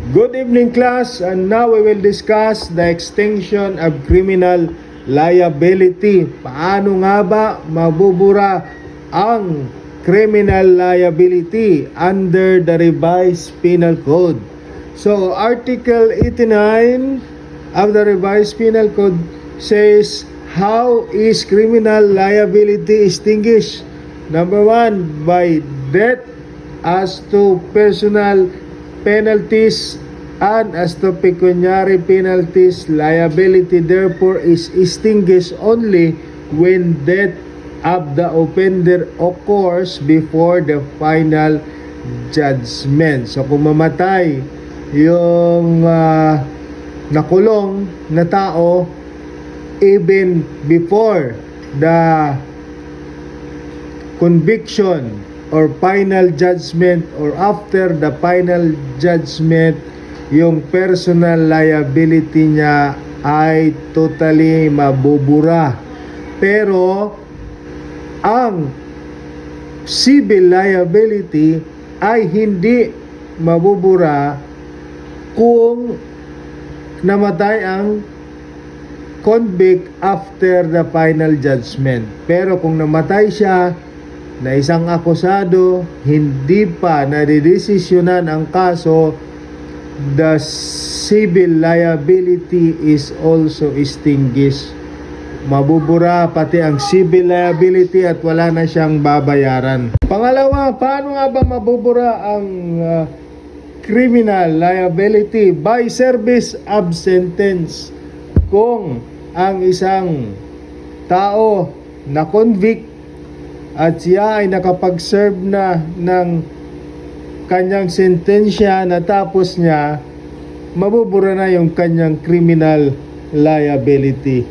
Good evening, class, and now we will discuss the extinction of criminal liability. Paano nga ba mabubura ang criminal liability under the revised penal code? So, Article 89 of the revised penal code says, how is criminal liability extinguished? Number 1, by death as to personal penalties and as to pecuniary penalties. Liability therefore is extinguished only when death of the offender occurs before the final judgment. So kung mamatay yung nakulong na tao even before the conviction or final judgment or after the final judgment, yung personal liability niya ay totally mabubura. Pero ang civil liability ay hindi mabubura kung namatay ang convict after the final judgment. Pero kung namatay siya na isang akusado, hindi pa nadidesisyonan ang kaso, the civil liability is also extinguished. Mabubura pati ang civil liability at wala na siyang babayaran. Pangalawa, paano nga ba mabubura ang criminal liability? By service of sentence. Kung ang isang tao na convict at siya ay nakapag-serve na ng kanyang sentensya, natapos niya, mabubura na yung kanyang criminal liability.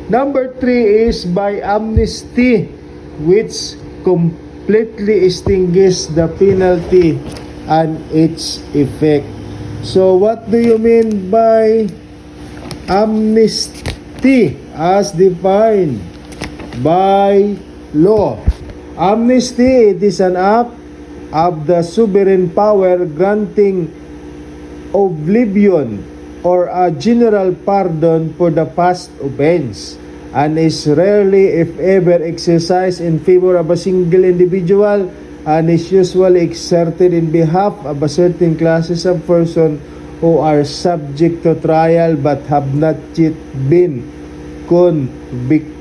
Number 3 is by amnesty, which completely extinguishes the penalty and its effect. So what do you mean by amnesty as defined by law? Amnesty, it is an act of the sovereign power granting oblivion or a general pardon for the past offense, and is rarely, if ever, exercised in favor of a single individual, and is usually exerted in behalf of a certain classes of persons who are subject to trial but have not yet been convicted.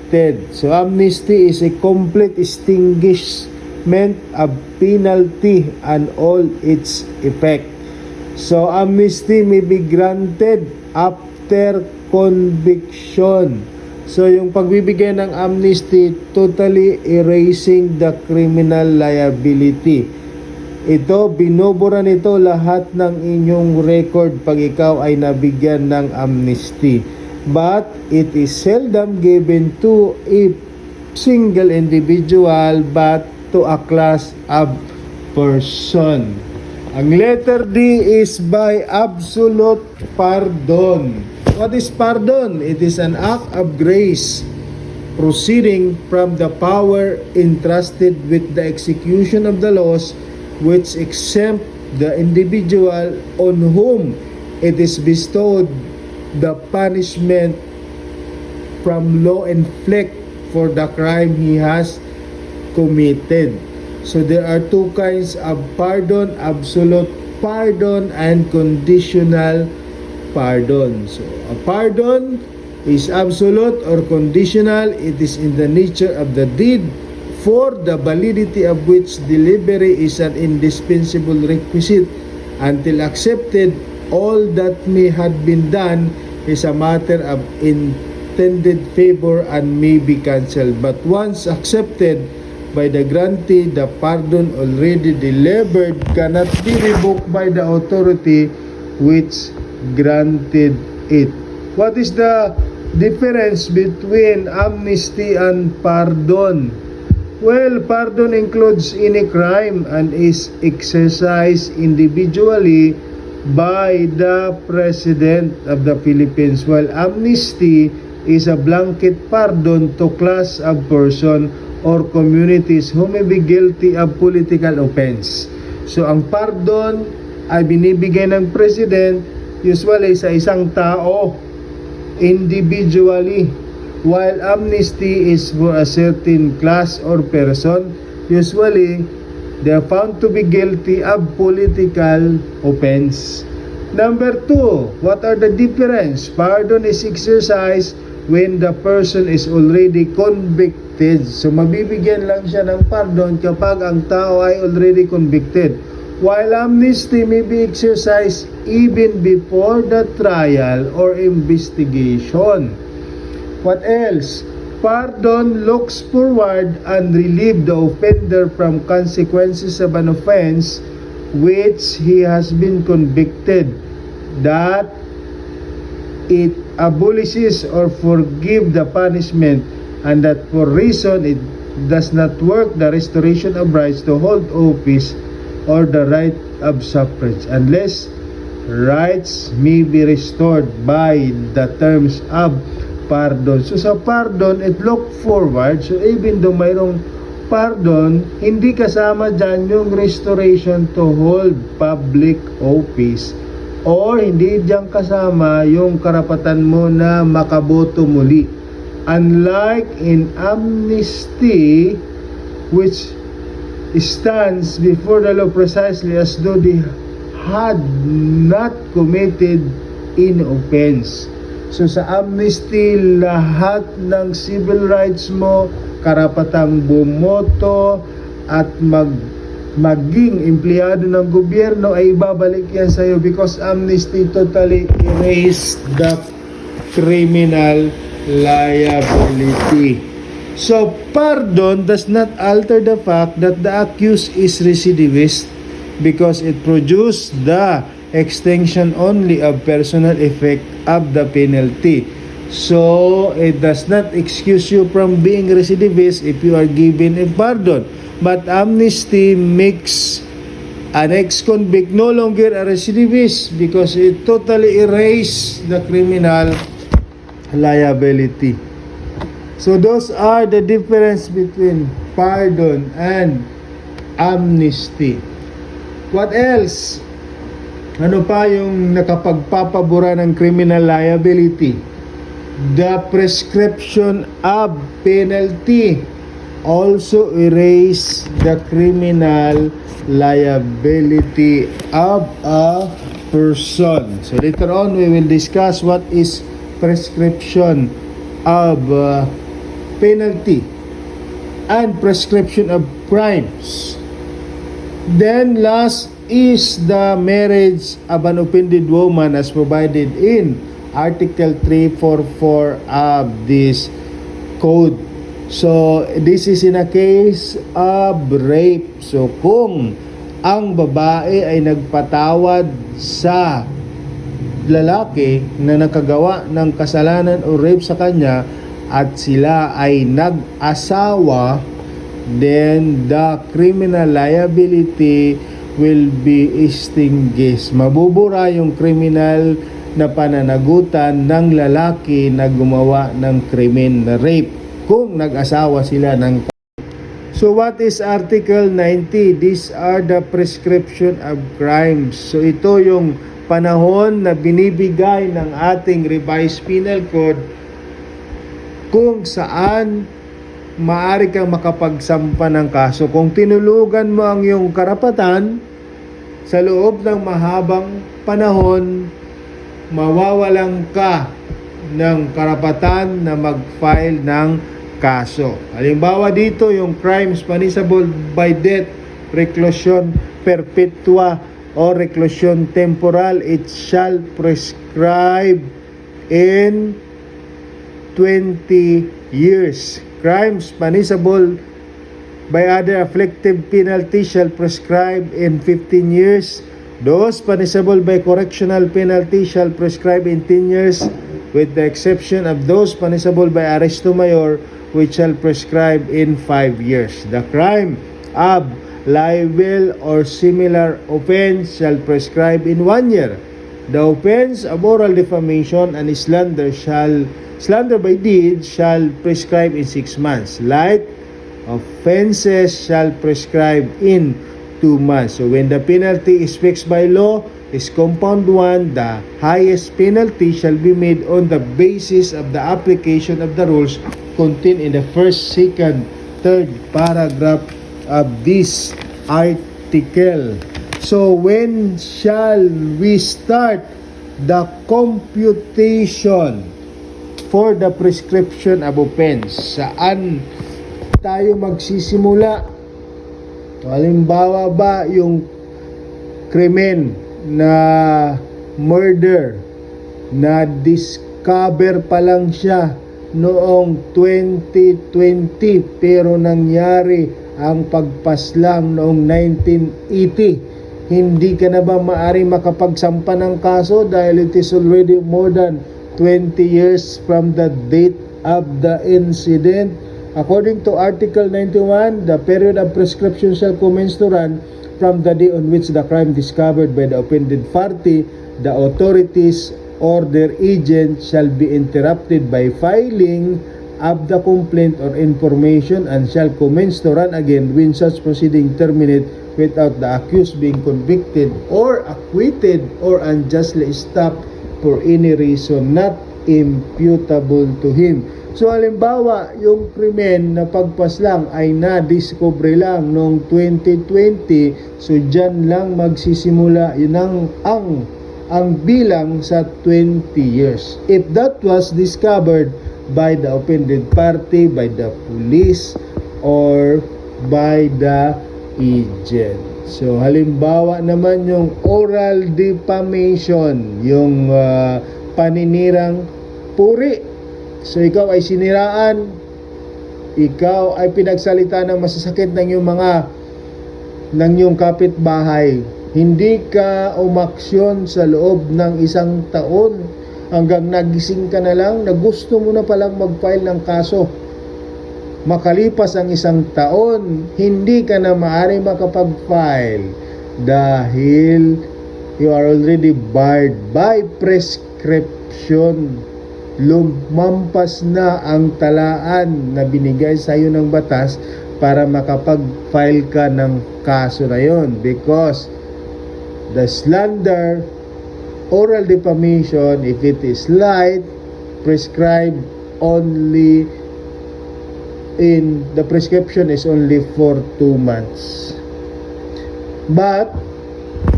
So amnesty is a complete extinguishment of penalty and all its effect. So amnesty may be granted after conviction. So yung pagbibigay ng amnesty, totally erasing the criminal liability. Ito, binubura nito lahat ng inyong record pag ikaw ay nabigyan ng amnesty. But it is seldom given to a single individual but to a class of person. Ang letter D is by absolute pardon. What is pardon? It is an act of grace proceeding from the power entrusted with the execution of the laws, which exempt the individual on whom it is bestowed the punishment from law inflict for the crime he has committed. So there are two kinds of pardon: absolute pardon and conditional pardon. So a pardon is absolute or conditional. It is in the nature of the deed, for the validity of which delivery is an indispensable requisite. Until accepted, all that may have been done is a matter of intended favor and may be cancelled. But once accepted by the grantee, the pardon already delivered cannot be revoked by the authority which granted it. What is the difference between amnesty and pardon? Well, pardon includes any crime and is exercised individually by the President of the Philippines, while amnesty is a blanket pardon to class of person or communities who may be guilty of political offense. So ang pardon ay binibigay ng president usually sa isang tao individually, while amnesty is for a certain class or person. Usually they are found to be guilty of political offense. Number 2, what are the difference? Pardon is exercised when the person is already convicted. So mabibigyan lang siya ng pardon kapag ang tao ay already convicted. While amnesty may be exercised even before the trial or investigation. What else? Pardon looks forward and relieve the offender from consequences of an offense which he has been convicted, that it abolishes or forgive the punishment, and that for reason it does not work the restoration of rights to hold office or the right of suffrage unless rights may be restored by the terms of pardon. So sa pardon, it look forward. So even though mayroong pardon, hindi kasama dyan yung restoration to hold public office, or hindi dyan kasama yung karapatan mo na makaboto muli. Unlike in amnesty, which stands before the law precisely as though they had not committed in offense. So sa amnesty, lahat ng civil rights mo, karapatang bumoto at maging empleyado ng gobyerno ay ibabalik yan sa iyo, because amnesty totally erased the criminal liability. So pardon does not alter the fact that the accused is recidivist, because it produced the extinction only of personal effect of the penalty. So it does not excuse you from being recidivist if you are given a pardon. But amnesty makes an ex-convict no longer a recidivist, because it totally erased the criminal liability. So those are the difference between pardon and amnesty. What else? Ano pa yung nakapagpapabura ng criminal liability? The prescription of penalty also erase the criminal liability of a person. So later on we will discuss what is prescription of penalty and prescription of crimes. Then last is the marriage of an offended woman as provided in Article 344 of this code. So this is in a case of rape. So kung ang babae ay nagpatawad sa lalaki na nakagawa ng kasalanan o rape sa kanya at sila ay nag-asawa, then the criminal liability will be extinguished. Mabubura yung criminal na pananagutan ng lalaki na gumawa ng krimen na rape kung nag-asawa sila ng. So what is Article 90? These are the prescription of crimes. So ito yung panahon na binibigay ng ating revised penal code kung saan maaari kang makapagsampa ng kaso. Kung tinulugan mo ang iyong karapatan sa loob ng mahabang panahon, mawawalan ka ng karapatan na mag-file ng kaso. Halimbawa dito, yung crimes punishable by death, reclusion perpetua or reclusion temporal, it shall prescribe in 20 years. Crimes punishable by other afflictive penalty shall prescribe in 15 years. Those punishable by correctional penalty shall prescribe in 10 years, with the exception of those punishable by arresto mayor, which shall prescribe in 5 years. The crime of libel or similar offense shall prescribe in 1 year. The offense of oral defamation and slander by deed shall prescribe in 6 months. Light offenses shall prescribe in 2 months. So when the penalty is fixed by law is compound 1, the highest penalty shall be made on the basis of the application of the rules contained in the first, second, third paragraph of this article. So when shall we start the computation for the prescription of offense? Saan tayo magsisimula? Halimbawa ba yung krimen na murder na discover pa lang siya noong 2020 pero nangyari ang pagpaslang noong 1980, hindi ka na ba maaari makapagsampa ng kaso dahil it is already more than 20 years from the date of the incident? According to Article 91, the period of prescription shall commence to run from the day on which the crime discovered by the offended party. The authorities or their agent shall be interrupted by filing of the complaint or information and shall commence to run again when such proceeding terminate without the accused being convicted or acquitted or unjustly stopped for any reason not imputable to him. So halimbawa, yung krimen na pagpaslang ay na-discover lang noong 2020, so dyan lang magsisimula yun ang bilang sa 20 years. If that was discovered by the offended party, by the police, or by the agent. So halimbawa naman yung oral defamation, yung paninirang puri. So ikaw ay siniraan, ikaw ay pinagsalita ng masasakit ng iyong kapitbahay. Hindi ka umaksyon sa loob ng 1 taon hanggang nagising ka na lang na gusto mo na palang mag-file ng kaso. Makalipas ang 1 taon, hindi ka na maaari makapag-file dahil you are already barred by prescription. Lumampas na ang talaan na binigay sa iyo ng batas para makapag-file ka ng kaso na yon, because the slander, oral defamation, if it is light, prescribed only in the prescription is only for 2 months. But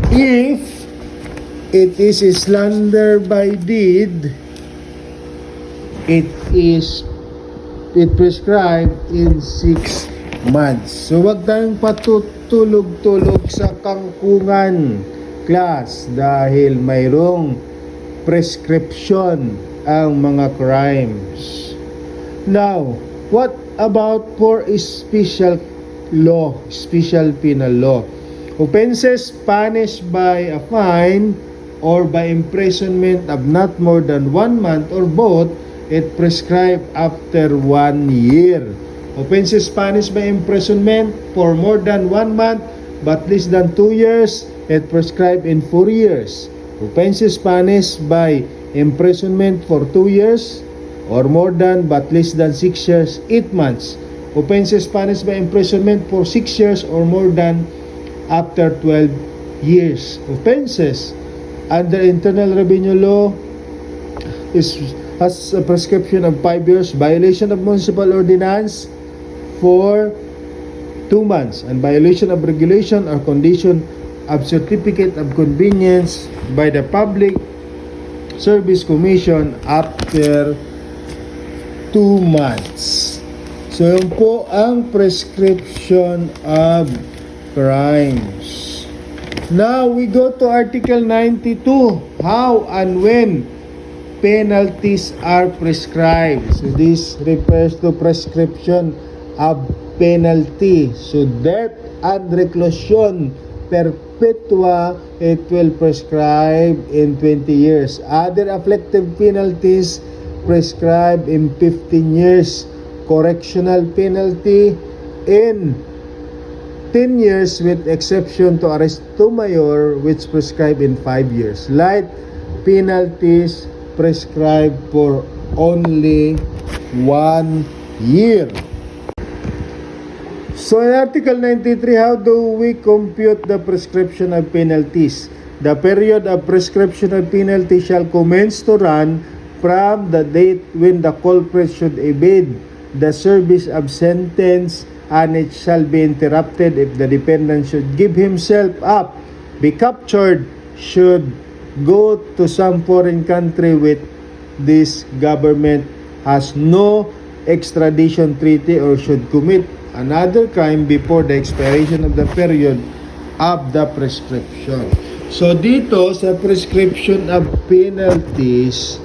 if it is slander by deed, it prescribed in 6 months. So wag tayong patutulog-tulog sa kangkungan, class, dahil mayroong prescription ang mga crimes. Now, what about for special law, special penal law? Offenses punished by a fine or by imprisonment of not more than 1 month or both, it prescribed after 1 year. Offenses punished by imprisonment for more than 1 month but less than 2 years, it prescribed in 4 years. Offenses punished by imprisonment for 2 years or more than but less than 6 years, 8 months. Offenses punished by imprisonment for 6 years or more than after 12 years. Offenses under Internal Revenue Law has a prescription of 5 years. Violation of municipal ordinance for 2 months, and violation of regulation or condition of certificate of convenience by the Public Service Commission after 2 months. So yun po ang prescription of crimes. Now we go to Article 92. How and when penalties are prescribed. So this refers to prescription of penalty. So death and reclusion perpetua, it will prescribe in 20 years. Other afflictive penalties prescribed in 15 years. Correctional penalty in 10 years with exception to arresto mayor, which prescribed in 5 years. Light penalties prescribed for only 1 year. So in Article 93, how do we compute the prescription of penalties? The period of prescription of penalty shall commence to run from the date when the culprit should evade the service of sentence, and it shall be interrupted if the defendant should give himself up, be captured, should go to some foreign country with this government has no extradition treaty, or should commit another crime before the expiration of the period of the prescription. So dito sa prescription of penalties,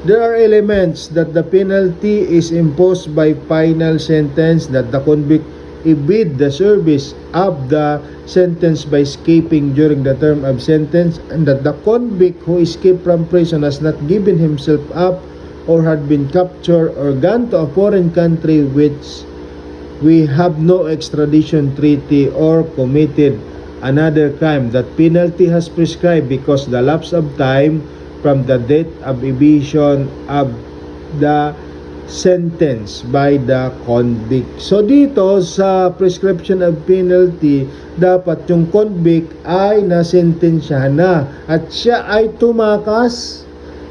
there are elements that the penalty is imposed by final sentence, that the convict evade the service of the sentence by escaping during the term of sentence, and that the convict who escaped from prison has not given himself up or had been captured or gone to a foreign country which we have no extradition treaty, or committed another crime that penalty has prescribed because the lapse of time from the date of evasion of the sentence by the convict. So dito sa prescription of penalty, dapat yung convict ay nasentensyahan na at siya ay tumakas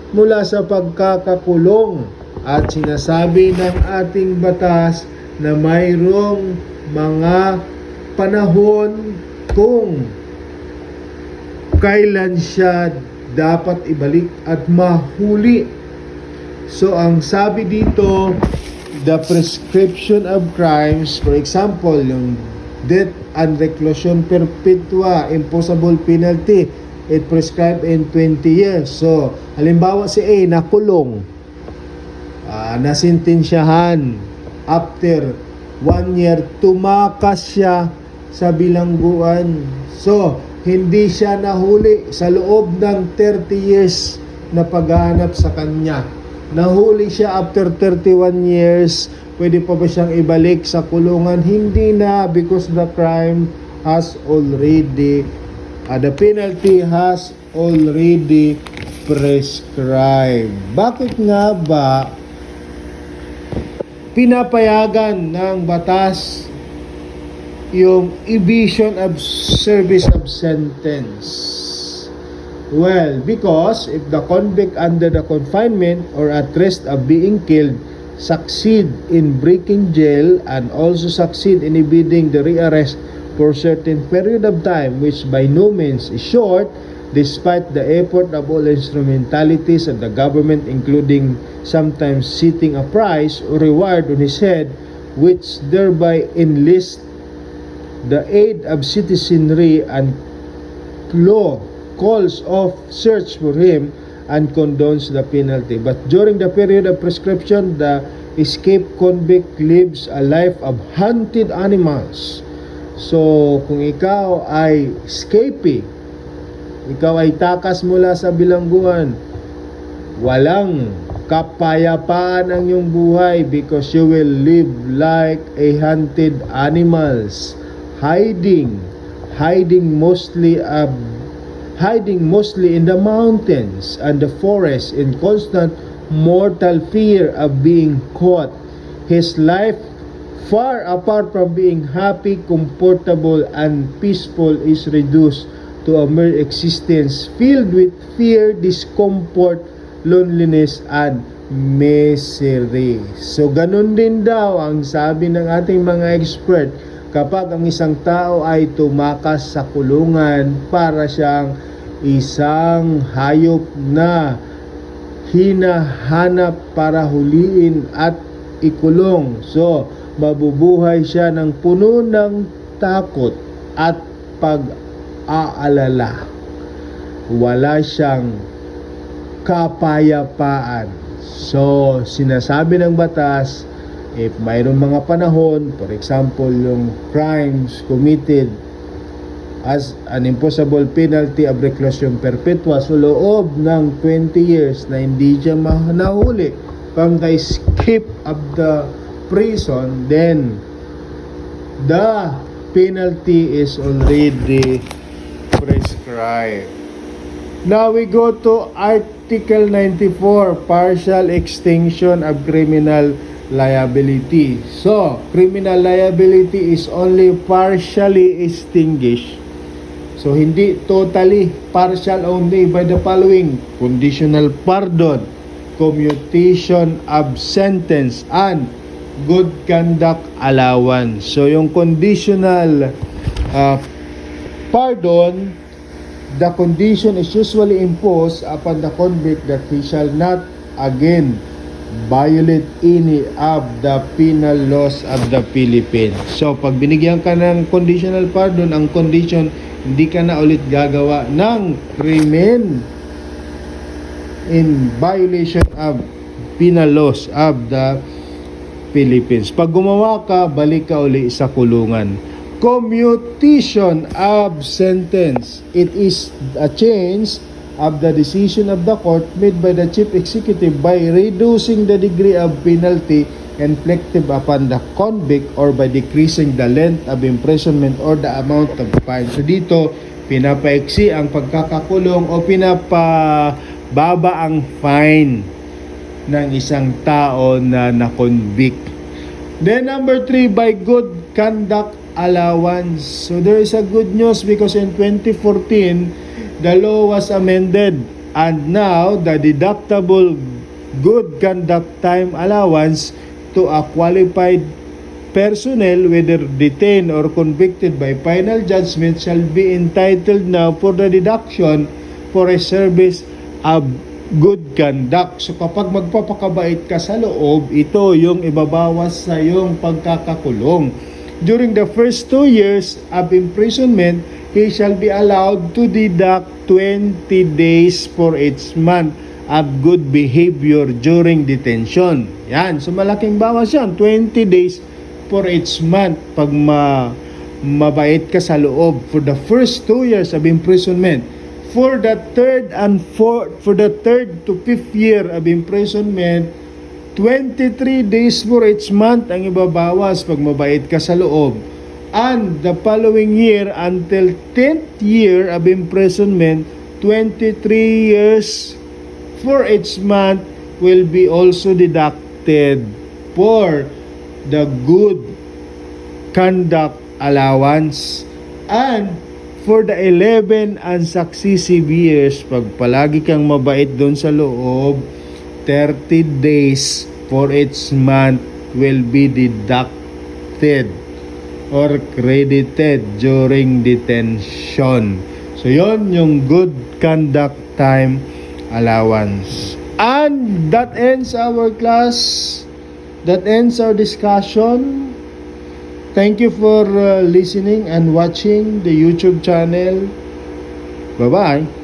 mula sa pagkakakulong, at sinasabi ng ating batas na mayroong mga panahon kung kailan siya dapat ibalik at mahuli. So ang sabi dito, the prescription of crimes, for example, yung death and reclusion perpetua, imposable penalty, it prescribed in 20 years. So halimbawa si A nakulong, nasintensyahan, after 1 year tumakas siya sa bilangguan. So hindi siya nahuli sa loob ng 30 years na paghahanap sa kanya. Nahuli siya after 31 years, pwede pa ba siyang ibalik sa kulungan? Hindi na, because the crime has already, the penalty has already prescribed. Bakit nga ba pinapayagan ng batas yung evasion of service of sentence? Well, because if the convict under the confinement or at risk of being killed succeed in breaking jail and also succeed in evading the rearrest for certain period of time, which by no means is short, despite the effort of all instrumentalities of the government, including sometimes setting a price or reward on his head, which thereby enlist the aid of citizenry, and law calls off search for him and condones the penalty. But during the period of prescription, the escaped convict lives a life of hunted animals. So kung ikaw ay escapee, ikaw ay takas mula sa bilangguan, walang kapayapaan ang iyong buhay, because you will live like a hunted animals, hiding mostly in the mountains and the forest, in constant mortal fear of being caught. His life, far apart from being happy, comfortable, and peaceful, is reduced to a mere existence filled with fear, discomfort, loneliness, and misery. So ganun din daw ang sabi ng ating mga expert, kapag ang isang tao ay tumakas sa kulungan, para siyang isang hayop na hinahanap para huliin at ikulong. So mabubuhay siya ng puno ng takot at pag-aalala. Wala siyang kapayapaan. So sinasabi ng batas, if mayroong mga panahon, for example, yung crimes committed as an imposable penalty of reclusion perpetua, so loob ng 20 years na hindi siya nahuli from the escape of the prison, then the penalty is already prescribed. Now we go to Article 94, partial extinction of criminal liability. So, criminal liability is only partially extinguished. So, hindi totally, partial only by the following: conditional pardon, commutation of sentence, and good conduct allowance. So, yung conditional pardon, the condition is usually imposed upon the convict that he shall not again violate any of the penal laws of the Philippines. So, pag binigyan ka ng conditional pardon, ang condition, hindi ka na ulit gagawa ng krimen in violation of penal laws of the Philippines. Pag gumawa ka, balik ka uli sa kulungan. Commutation of sentence. It is a change of the decision of the court made by the chief executive by reducing the degree of penalty inflicted upon the convict or by decreasing the length of imprisonment or the amount of fine. So dito, pinapaiksi ang pagkakakulong o pinapababa ang fine ng isang tao na na-convict. Then number 3, by good conduct allowance. So there is a good news because in 2014, the law was amended and now the deductible good conduct time allowance to a qualified personnel, whether detained or convicted by final judgment, shall be entitled now for the deduction for a service of good conduct. So kapag magpapakabait ka sa loob, ito yung ibabawas sa yung pagkakakulong. During the first 2 years of imprisonment, he shall be allowed to deduct 20 days for each month of good behavior during detention. Yan. So malaking bawas yan. 20 days for each month pag mabait ka sa loob for the first 2 years of imprisonment. For the third to fifth year of imprisonment, 23 days for each month ang ibabawas pag mabait ka sa loob. And the following year until 10th year of imprisonment, 23 years for each month will be also deducted for the good conduct allowance. And for the 11 and successive years, pag palagi kang mabait doon sa loob, 30 days for each month will be deducted or credited during detention. So yon yung good conduct time allowance. And that ends our class. That ends our discussion. Thank you for listening and watching the YouTube channel. Bye-bye.